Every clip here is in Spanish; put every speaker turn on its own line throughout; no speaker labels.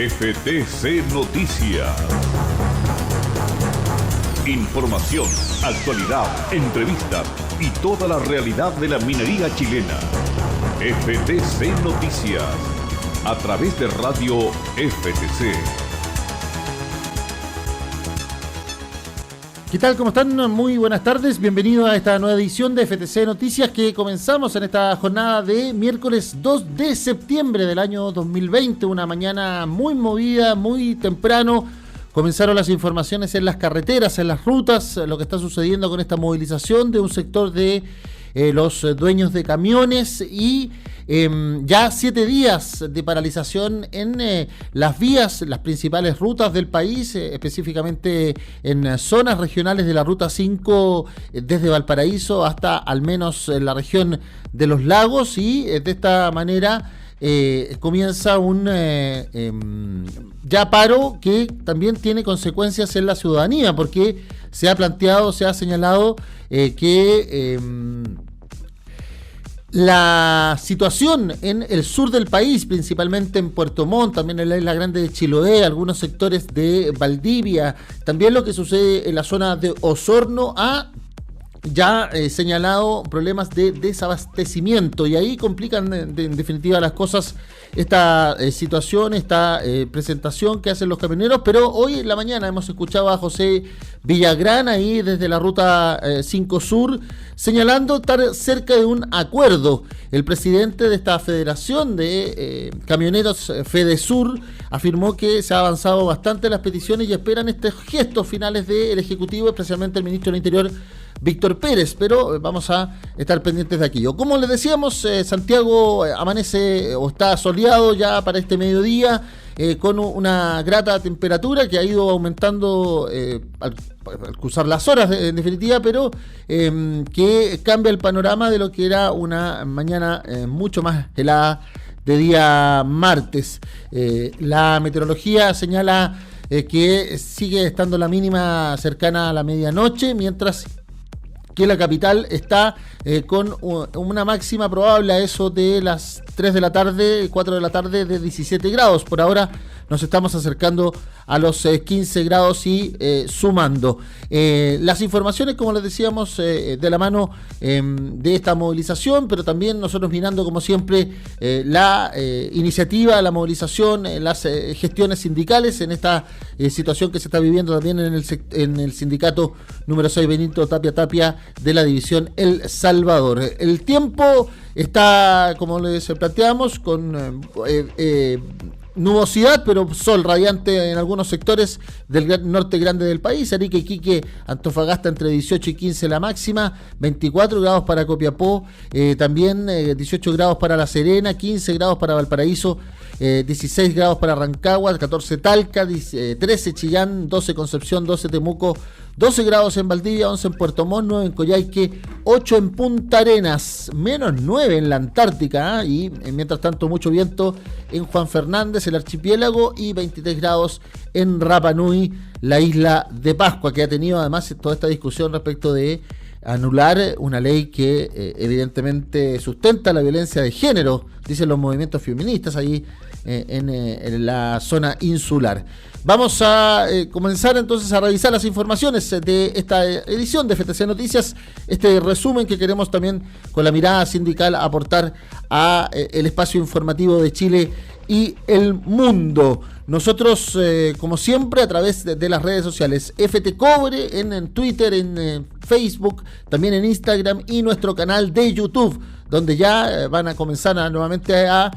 FTC Noticias. Información, actualidad, entrevistas y toda la realidad de la minería chilena. FTC Noticias, a través de Radio FTC.
¿Qué tal? ¿Cómo están? Muy buenas tardes. Bienvenidos a esta nueva edición de FTC Noticias que comenzamos en esta jornada de miércoles 2 de septiembre del año 2020. Una mañana muy movida, muy temprano. Comenzaron las informaciones en las carreteras, en las rutas, lo que está sucediendo con esta movilización de un sector de los dueños de camiones y ya 7 días de paralización en las vías, las principales rutas del país, específicamente en zonas regionales de la Ruta 5 desde Valparaíso hasta al menos la región de los lagos, y de esta manera comienza un ya paro que también tiene consecuencias en la ciudadanía, porque se ha planteado, se ha señalado que la situación en el sur del país, principalmente en Puerto Montt, también en la Isla Grande de Chiloé, algunos sectores de Valdivia, también lo que sucede en la zona de Osorno, ha ya señalado problemas de desabastecimiento, y ahí complican en definitiva las cosas esta situación, esta presentación que hacen los camioneros. Pero hoy en la mañana hemos escuchado a José Villagrán ahí desde la Ruta 5 Sur señalando estar cerca de un acuerdo. El presidente de esta federación de camioneros, Fedesur, afirmó que se ha avanzado bastante en las peticiones y esperan estos gestos finales del Ejecutivo, especialmente el ministro del Interior, Víctor Pérez, pero vamos a estar pendientes de aquello. Como les decíamos, Santiago amanece o está soleado ya para este mediodía, con una grata temperatura que ha ido aumentando al cruzar las horas en definitiva, pero que cambia el panorama de lo que era una mañana mucho más helada de día martes. La meteorología señala que sigue estando la mínima cercana a la medianoche, mientras que la capital está con una máxima probable a eso de las 3 de la tarde, 4 de la tarde, de 17 grados. Por ahora nos estamos acercando a los 15 grados y sumando. Las informaciones, como les decíamos, de la mano de esta movilización, pero también nosotros mirando, como siempre, la iniciativa, la movilización, las gestiones sindicales en esta situación que se está viviendo también en el sindicato número 6 Benito Tapia de la división El Salvador. El tiempo está, como les planteamos, con nubosidad, pero sol radiante en algunos sectores del norte grande del país. Arica, Iquique, Antofagasta entre 18 y 15 la máxima, 24 grados para Copiapó, también 18 grados para La Serena, 15 grados para Valparaíso, 16 grados para Rancagua, 14 Talca, 13 Chillán, 12 Concepción, 12 Temuco, 12 grados en Valdivia, 11 en Puerto Montt, 9 en Coyhaique, 8 en Punta Arenas, menos 9 en la Antártica, y mientras tanto mucho viento en Juan Fernández, el archipiélago, y 23 grados en Rapa Nui, la isla de Pascua, que ha tenido además toda esta discusión respecto de anular una ley que evidentemente sustenta la violencia de género, dicen los movimientos feministas ahí en la zona insular. Vamos a comenzar entonces a revisar las informaciones de esta edición de FTC Noticias, este resumen que queremos también con la mirada sindical aportar a el espacio informativo de Chile y el mundo. Nosotros, como siempre, a través de las redes sociales, FT Cobre en Twitter, en Facebook, también en Instagram, y nuestro canal de YouTube, donde ya van a comenzar nuevamente a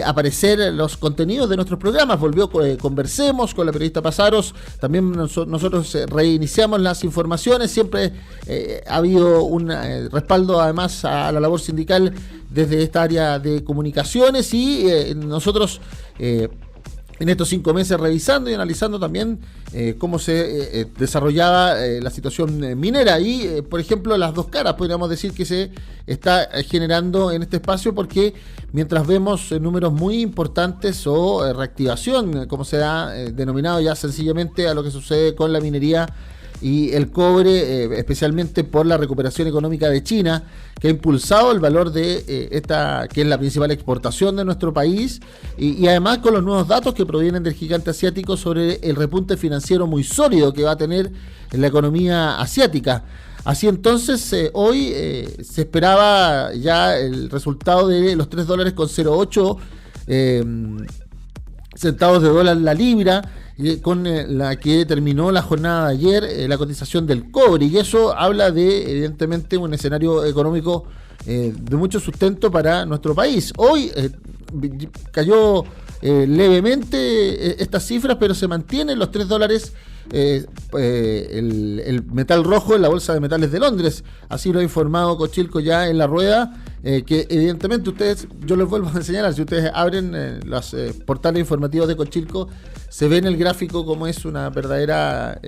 aparecer los contenidos de nuestros programas. Volvió Conversemos con la periodista Pasaros, también nosotros reiniciamos las informaciones. Siempre ha habido un respaldo además a la labor sindical desde esta área de comunicaciones, y nosotros en estos 5 meses revisando y analizando también cómo se desarrollaba la situación minera, y por ejemplo las dos caras podríamos decir que se está generando en este espacio, porque mientras vemos números muy importantes o reactivación, como se ha denominado ya sencillamente a lo que sucede con la minería y el cobre, especialmente por la recuperación económica de China, que ha impulsado el valor de esta, que es la principal exportación de nuestro país, y además con los nuevos datos que provienen del gigante asiático sobre el repunte financiero muy sólido que va a tener en la economía asiática. Así entonces, hoy se esperaba ya el resultado de los $3.08 centavos de dólar la libra, con la que terminó la jornada de ayer la cotización del cobre, y eso habla de, evidentemente, un escenario económico de mucho sustento para nuestro país. Hoy cayó levemente estas cifras, pero se mantienen los $3 el metal rojo en la Bolsa de Metales de Londres. Así lo ha informado Cochilco ya en la rueda, que evidentemente ustedes, yo les vuelvo a señalar, si ustedes abren los portales informativos de Cochilco, se ve en el gráfico como es una verdadera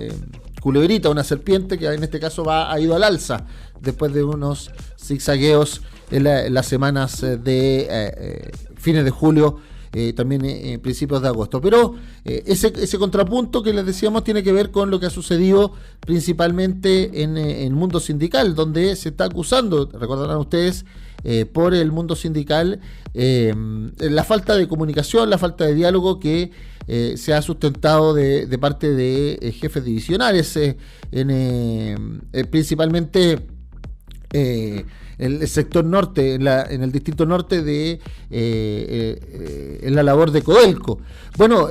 culebrita, una serpiente que en este caso ha ido al alza después de unos zigzagueos en las semanas de fines de julio, también en principios de agosto. Pero ese contrapunto que les decíamos tiene que ver con lo que ha sucedido principalmente en el mundo sindical, donde se está acusando, recordarán ustedes, por el mundo sindical, la falta de comunicación, la falta de diálogo que se ha sustentado de parte de jefes divisionales, principalmente el sector norte, en el distrito norte en la labor de Codelco. Bueno,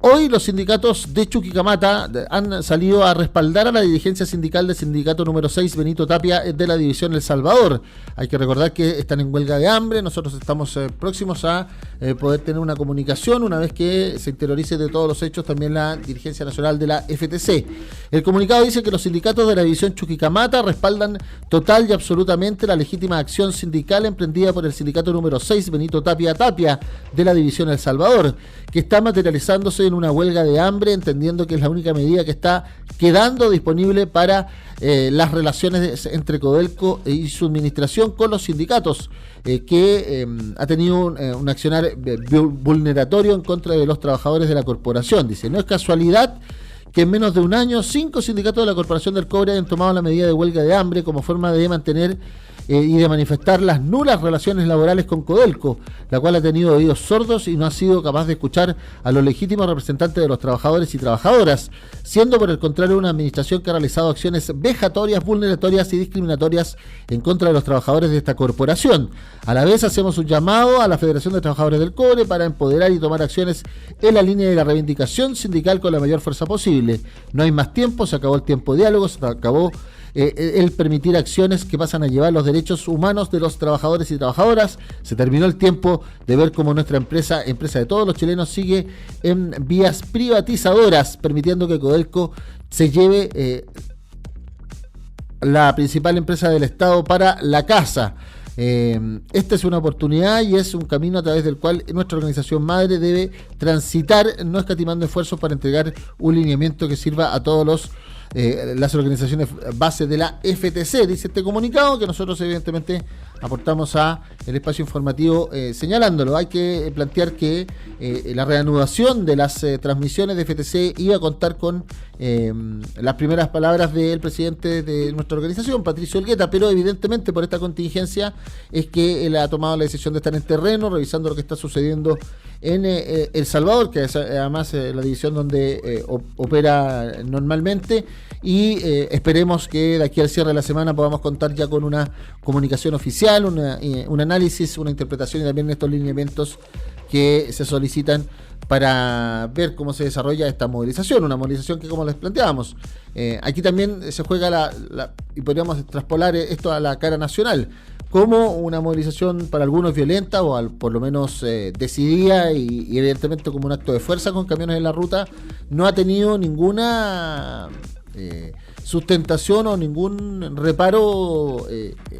hoy los sindicatos de Chuquicamata han salido a respaldar a la dirigencia sindical del sindicato número 6, Benito Tapia, de la división El Salvador. Hay que recordar que están en huelga de hambre. Nosotros estamos próximos a poder tener una comunicación una vez que se interiorice de todos los hechos también la dirigencia nacional de la FTC. El comunicado dice que los sindicatos de la división Chuquicamata respaldan total y absolutamente la legítima acción sindical emprendida por el sindicato número 6, Benito Tapia de la división El Salvador, que está materializándose en una huelga de hambre, entendiendo que es la única medida que está quedando disponible para las relaciones entre Codelco y su administración con los sindicatos, que ha tenido un accionar vulneratorio en contra de los trabajadores de la corporación. Dice, no es casualidad que en menos de un año 5 sindicatos de la Corporación del Cobre hayan tomado la medida de huelga de hambre como forma de mantener y de manifestar las nulas relaciones laborales con Codelco, la cual ha tenido oídos sordos y no ha sido capaz de escuchar a los legítimos representantes de los trabajadores y trabajadoras, siendo por el contrario una administración que ha realizado acciones vejatorias, vulneratorias y discriminatorias en contra de los trabajadores de esta corporación. A la vez hacemos un llamado a la Federación de Trabajadores del Cobre para empoderar y tomar acciones en la línea de la reivindicación sindical con la mayor fuerza posible. No hay más tiempo, se acabó el tiempo de diálogo, se acabó el permitir acciones que pasan a llevar los derechos humanos de los trabajadores y trabajadoras. Se terminó el tiempo de ver cómo nuestra empresa de todos los chilenos, sigue en vías privatizadoras, permitiendo que Codelco se lleve la principal empresa del Estado para la casa. Esta es una oportunidad y es un camino a través del cual nuestra organización madre debe transitar, no escatimando esfuerzos para entregar un lineamiento que sirva a todos las organizaciones base de la FTC, dice este comunicado, que nosotros evidentemente aportamos a el espacio informativo señalándolo. Hay que plantear que la reanudación de las transmisiones de FTC iba a contar con las primeras palabras del presidente de nuestra organización, Patricio Elgueta, pero evidentemente por esta contingencia es que él ha tomado la decisión de estar en terreno, revisando lo que está sucediendo en El Salvador, que es además la división donde opera normalmente, y esperemos que de aquí al cierre de la semana podamos contar ya con una comunicación oficial, un análisis, una interpretación y también estos lineamientos que se solicitan para ver cómo se desarrolla esta movilización, una movilización que, como les planteábamos, aquí también se juega y podríamos traspolar esto a la cara nacional, como una movilización para algunos violenta o por lo menos decidida y evidentemente como un acto de fuerza con camiones en la ruta, no ha tenido ninguna sustentación o ningún reparo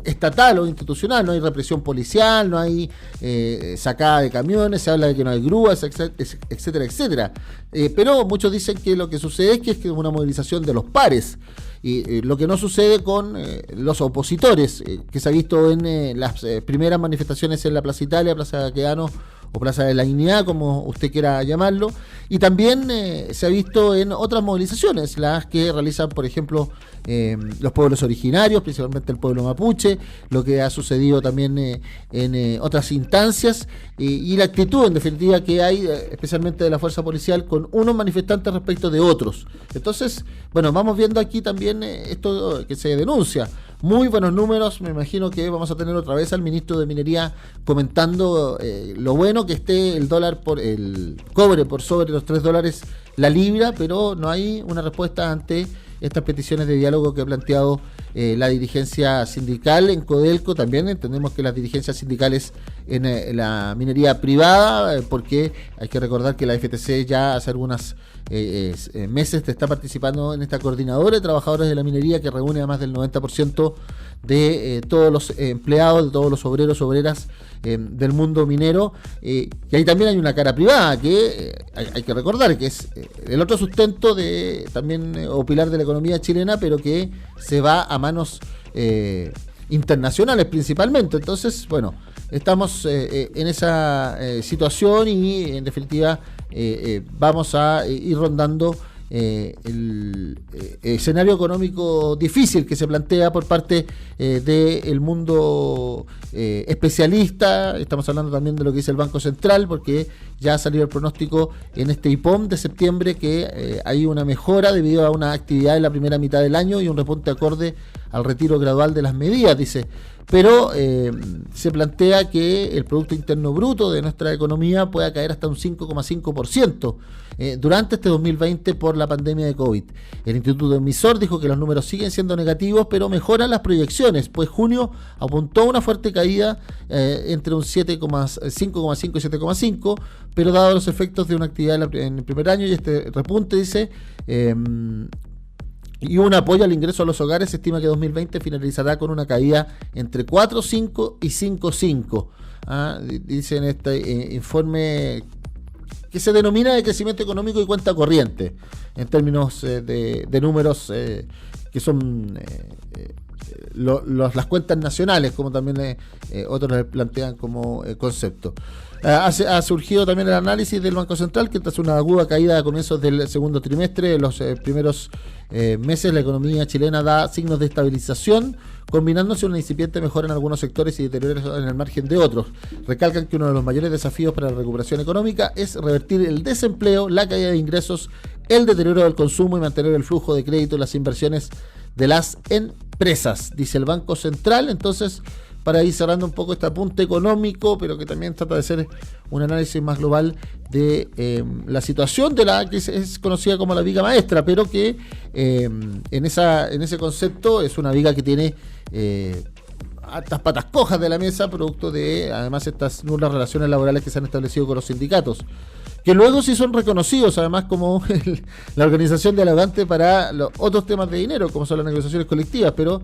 estatal o institucional. No hay represión policial, no hay sacada de camiones, se habla de que no hay grúas, etcétera, etcétera. Pero muchos dicen que lo que sucede es que es una movilización de los pares. Y lo que no sucede con los opositores, que se ha visto en las primeras manifestaciones en la Plaza Italia, Plaza Baquedano o Plaza de la Dignidad, como usted quiera llamarlo, y también se ha visto en otras movilizaciones, las que realizan, por ejemplo, los pueblos originarios, principalmente el pueblo mapuche, lo que ha sucedido también en otras instancias, y la actitud, en definitiva, que hay, especialmente de la fuerza policial, con unos manifestantes respecto de otros. Entonces, bueno, vamos viendo aquí también esto que se denuncia. Muy buenos números, me imagino que vamos a tener otra vez al ministro de Minería comentando lo bueno que esté el cobre por sobre los $3 la libra, pero no hay una respuesta ante estas peticiones de diálogo que ha planteado la dirigencia sindical en Codelco. También entendemos que las dirigencias sindicales en la minería privada, porque hay que recordar que la FTC ya hace algunos meses está participando en esta coordinadora de trabajadores de la minería que reúne a más del 90% de todos los empleados, de todos los obreros, obreras del mundo minero, y ahí también hay una cara privada que hay que recordar que es el otro sustento de también o pilar de la economía chilena, pero que se va a manos internacionales principalmente. Entonces, bueno, estamos en esa situación y en definitiva vamos a ir rondando el escenario económico difícil que se plantea por parte del mundo especialista. Estamos hablando también de lo que dice el Banco Central, porque ya ha salido el pronóstico en este IPOM de septiembre que hay una mejora debido a una actividad en la primera mitad del año y un repunte acorde al retiro gradual de las medidas, dice. Pero se plantea que el Producto Interno Bruto de nuestra economía pueda caer hasta un 5,5% durante este 2020 por la pandemia de COVID. El Instituto Emisor dijo que los números siguen siendo negativos, pero mejoran las proyecciones, pues junio apuntó a una fuerte caída entre un 5,5 y 7,5, pero dado los efectos de una actividad en el primer año y este repunte, dice, y un apoyo al ingreso a los hogares, se estima que 2020 finalizará con una caída entre 4,5 y 5,5. Dice en este informe que se denomina de crecimiento económico y cuenta corriente, en términos de números que son las cuentas nacionales, como también otros plantean como concepto. Ha surgido también el análisis del Banco Central que tras una aguda caída a comienzos del segundo trimestre, los primeros meses la economía chilena da signos de estabilización, combinándose una incipiente mejora en algunos sectores y deterioro en el margen de otros. Recalcan que uno de los mayores desafíos para la recuperación económica es revertir el desempleo, la caída de ingresos, el deterioro del consumo y mantener el flujo de crédito y las inversiones de las empresas, dice el Banco Central. Entonces, para ir cerrando un poco este apunte económico, pero que también trata de ser un análisis más global de la situación de la que es conocida como la viga maestra, pero que en ese concepto es una viga que tiene altas patas cojas de la mesa, producto de además estas nulas relaciones laborales que se han establecido con los sindicatos, que luego sí son reconocidos además como la organización dialogante para los otros temas de dinero, como son las negociaciones colectivas, pero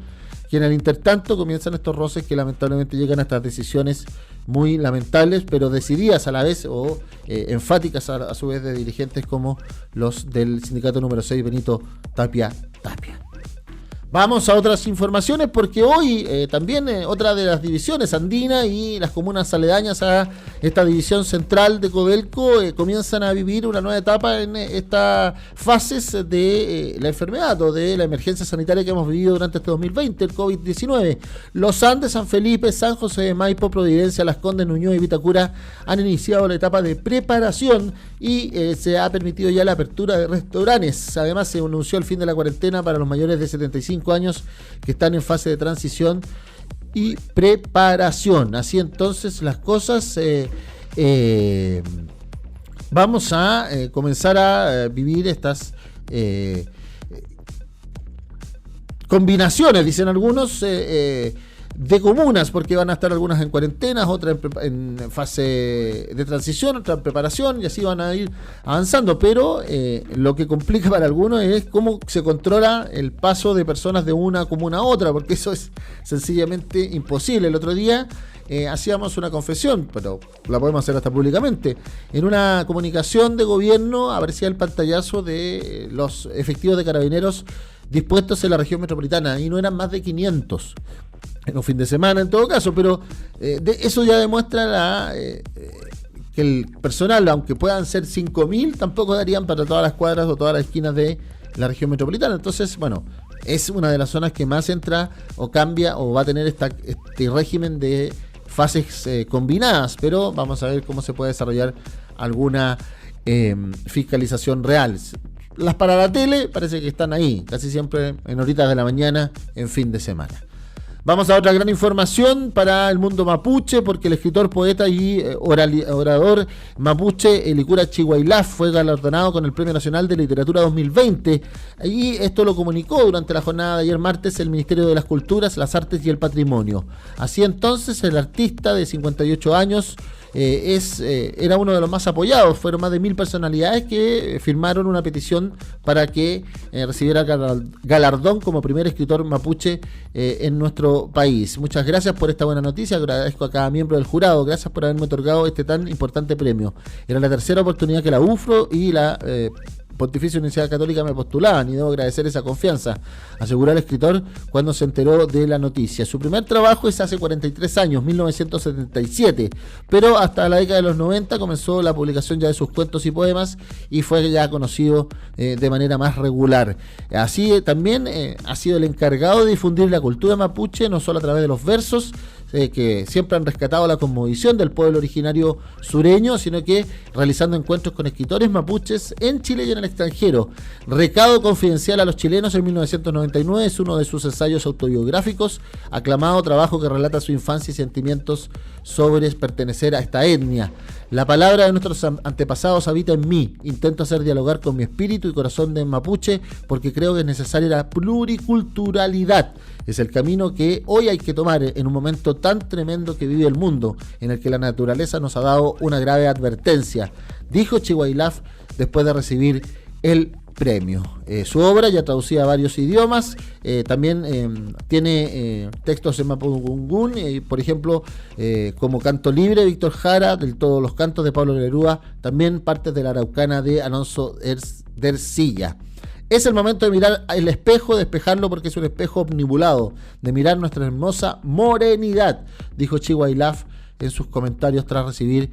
que en el intertanto comienzan estos roces que lamentablemente llegan a estas decisiones muy lamentables, pero decididas a la vez o enfáticas a su vez de dirigentes como los del sindicato número 6, Benito Tapia. Vamos a otras informaciones porque hoy también otra de las divisiones andina y las comunas aledañas a esta división central de Codelco comienzan a vivir una nueva etapa en estas fases de la enfermedad o de la emergencia sanitaria que hemos vivido durante este 2020, el COVID-19. Los Andes, San Felipe, San José de Maipo, Providencia, Las Condes, Ñuñoa y Vitacura han iniciado la etapa de preparación y se ha permitido ya la apertura de restaurantes. Además se anunció el fin de la cuarentena para los mayores de 75 años que están en fase de transición y preparación. Así entonces las cosas, vamos a comenzar a vivir estas combinaciones, dicen algunos, de comunas, porque van a estar algunas en cuarentenas, otras en fase de transición, otras en preparación, y así van a ir avanzando, pero lo que complica para algunos es cómo se controla el paso de personas de una comuna a otra, porque eso es sencillamente imposible. El otro día hacíamos una confesión, pero la podemos hacer hasta públicamente. En una comunicación de gobierno aparecía el pantallazo de los efectivos de carabineros dispuestos en la región metropolitana, y no eran más de 500 en un fin de semana en todo caso, pero eso ya demuestra que el personal, aunque puedan ser 5.000, tampoco darían para todas las cuadras o todas las esquinas de la región metropolitana. Entonces, bueno, es una de las zonas que más entra o cambia o va a tener este régimen de fases combinadas, pero vamos a ver cómo se puede desarrollar alguna fiscalización real. Las para la tele parece que están ahí, casi siempre en horitas de la mañana, en fin de semana. Vamos a otra gran información para el mundo mapuche, porque el escritor, poeta y orador mapuche Licura Chihuailaf fue galardonado con el Premio Nacional de Literatura 2020. Y esto lo comunicó durante la jornada de ayer martes el Ministerio de las Culturas, las Artes y el Patrimonio. Así entonces, el artista de 58 años era uno de los más apoyados. Fueron más de 1.000 personalidades que firmaron una petición para que recibiera galardón como primer escritor mapuche en nuestro país. Muchas gracias por esta buena noticia. Agradezco a cada miembro del jurado. Gracias por haberme otorgado este tan importante premio. Era la tercera oportunidad que la UFRO y la Pontificia Universidad Católica me postulaban, y debo agradecer esa confianza, aseguró el escritor cuando se enteró de la noticia. Su primer trabajo es hace 43 años, 1977, pero hasta la década de los 90 comenzó la publicación ya de sus cuentos y poemas y fue ya conocido de manera más regular. Así también ha sido el encargado de difundir la cultura mapuche, no solo a través de los versos, que siempre han rescatado la cosmovisión del pueblo originario sureño, sino que realizando encuentros con escritores mapuches en Chile y en el extranjero. Recado confidencial a los chilenos en 1999 es uno de sus ensayos autobiográficos, aclamado trabajo que relata su infancia y sentimientos sobre pertenecer a esta etnia. La palabra de nuestros antepasados habita en mí. Intento hacer dialogar con mi espíritu y corazón de mapuche porque creo que es necesaria la pluriculturalidad. Es el camino que hoy hay que tomar en un momento tan tremendo que vive el mundo, en el que la naturaleza nos ha dado una grave advertencia, dijo Chihuailaf después de recibir el premio. Su obra, ya traducida a varios idiomas, también tiene textos en mapudungún, por ejemplo, como Canto Libre, Víctor Jara, del Todos los Cantos de Pablo Neruda, también partes de la Araucana de Alonso Ercilla. Es el momento de mirar el espejo, de despejarlo porque es un espejo omnibulado, de mirar nuestra hermosa morenidad, dijo Chihuailaf en sus comentarios tras recibir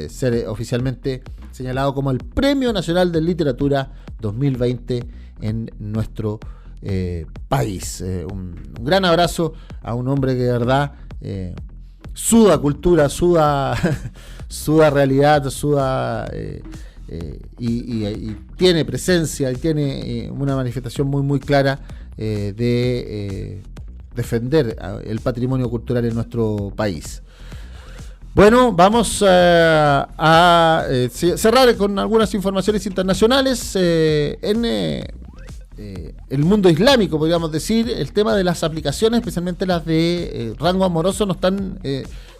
ser oficialmente señalado como el Premio Nacional de Literatura 2020 en nuestro país. Un gran abrazo a un hombre que de verdad suda cultura, suda realidad, suda y tiene presencia y tiene una manifestación muy muy clara de defender el patrimonio cultural en nuestro país. Bueno, vamos a cerrar con algunas informaciones internacionales. En el mundo islámico, podríamos decir, el tema de las aplicaciones, especialmente las de rango amoroso, no están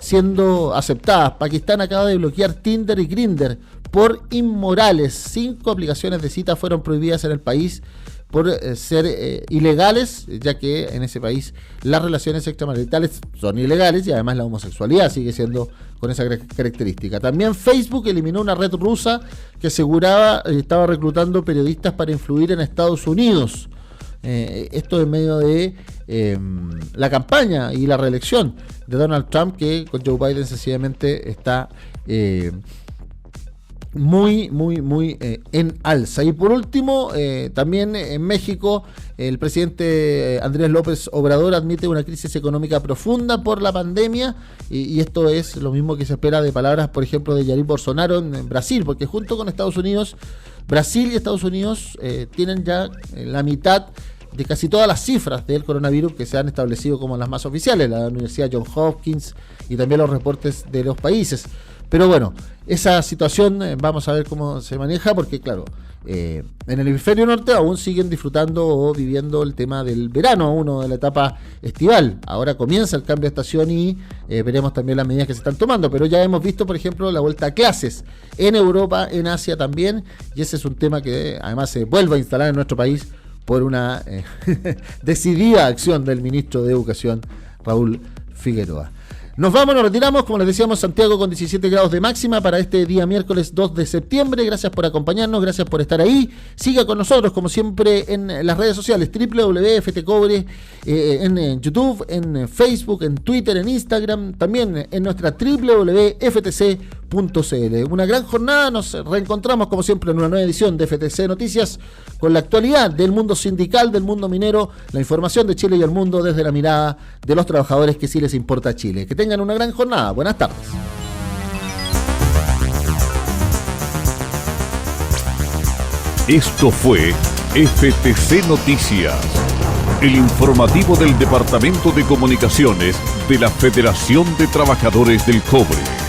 siendo aceptadas. Pakistán acaba de bloquear Tinder y Grindr por inmorales. 5 aplicaciones de cita fueron prohibidas en el país por ser ilegales, ya que en ese país las relaciones extramaritales son ilegales y además la homosexualidad sigue siendo con esa característica. También Facebook eliminó una red rusa que aseguraba estaba reclutando periodistas para influir en Estados Unidos. Esto en medio de la campaña y la reelección de Donald Trump, que con Joe Biden sencillamente está muy en alza. Y por último, también en México, el presidente Andrés López Obrador admite una crisis económica profunda por la pandemia, y esto es lo mismo que se espera de palabras, por ejemplo, de Jair Bolsonaro en Brasil, porque junto con Estados Unidos, Brasil y Estados Unidos tienen ya la mitad de casi todas las cifras del coronavirus que se han establecido como las más oficiales, la Universidad Johns Hopkins y también los reportes de los países. Pero bueno, esa situación vamos a ver cómo se maneja, porque claro, en el hemisferio norte aún siguen disfrutando o viviendo el tema del verano, uno de la etapa estival. Ahora comienza el cambio de estación y veremos también las medidas que se están tomando, pero ya hemos visto, por ejemplo, la vuelta a clases en Europa, en Asia también, y ese es un tema que además se vuelve a instalar en nuestro país por una decidida acción del ministro de Educación, Raúl Figueroa. Nos vamos, nos retiramos, como les decíamos, Santiago con 17 grados de máxima para este día miércoles 2 de septiembre. Gracias por acompañarnos, gracias por estar ahí. Siga con nosotros, como siempre, en las redes sociales, www.ftcobre, en YouTube, en Facebook, en Twitter, en Instagram, también en nuestra www.ftc.cl. Una gran jornada, nos reencontramos, como siempre, en una nueva edición de FTC Noticias, con la actualidad del mundo sindical, del mundo minero, la información de Chile y el mundo desde la mirada de los trabajadores que sí les importa a Chile. Que tengan una gran jornada. Buenas tardes.
Esto fue FTC Noticias, el informativo del Departamento de Comunicaciones de la Federación de Trabajadores del Cobre.